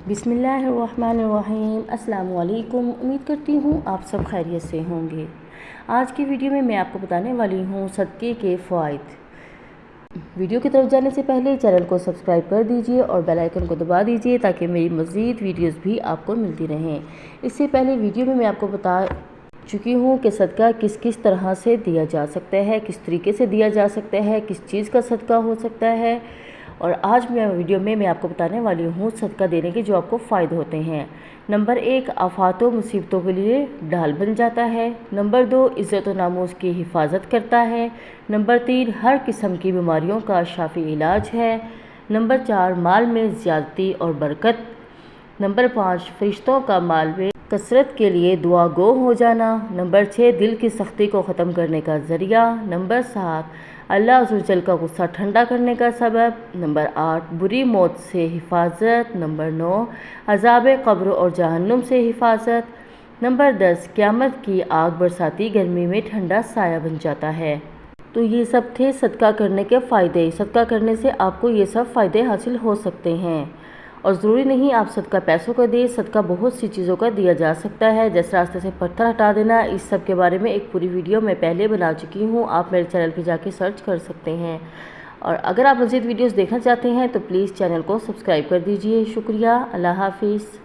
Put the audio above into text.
बिस्मिल्लाहिर्रहमानिर्रहीम। अस्सलाम वालेकुम। उम्मीद करती हूँ आप सब खैरियत से होंगे। आज की वीडियो में मैं आपको बताने वाली हूँ सदक़े के फ़वाइद। वीडियो की तरफ जाने से पहले चैनल को सब्सक्राइब कर दीजिए और बेल आइकन को दबा दीजिए ताकि मेरी मज़ीद वीडियोस भी आपको मिलती रहें। इससे पहले वीडियो में मैं आपको बता चुकी हूँ कि सदका किस किस तरह से दिया जा सकता है, किस तरीके से दिया जा सकता है, किस चीज़ का सदका हो सकता है। और आज वीडियो में मैं आपको बताने वाली हूँ सदका देने के जो आपको फ़ायदे होते हैं। नंबर 1, आफ़ात व मुसीबतों के लिए ढाल बन जाता है। नंबर 2, इज़्ज़त व नामूस की हिफाजत करता है। नंबर 3, हर किस्म की बीमारियों का शाफ़ी इलाज है। नंबर 4, माल में ज़्यादती और बरकत। नंबर 5, फरिश्तों का माल में कसरत के लिए दुआ गो हो जाना। नंबर 6, दिल की सख्ती को ख़त्म करने का ज़रिया। नंबर 7, अल्लाह अज़्ज़ व जल का गुस्सा ठंडा करने का सबब। नंबर 8, बुरी मौत से हिफाजत। नंबर 9, अज़ाब क़ब्र और जहन्नुम से हिफाजत। नंबर 10, क़यामत की आग बरसाती गर्मी में ठंडा साया बन जाता है। तो ये सब थे सदका करने के फ़ायदे। सदका करने से आपको ये सब फ़ायदे हासिल हो सकते हैं और ज़रूरी नहीं आप सदका पैसों का दें। सदका बहुत सी चीज़ों का दिया जा सकता है, जैसे रास्ते से पत्थर हटा देना। इस सब के बारे में एक पूरी वीडियो मैं पहले बना चुकी हूँ, आप मेरे चैनल पे जाके सर्च कर सकते हैं। और अगर आप मज़ीद वीडियोस देखना चाहते हैं तो प्लीज़ चैनल को सब्सक्राइब कर दीजिए। शुक्रिया। अल्लाह हाफ़िज़।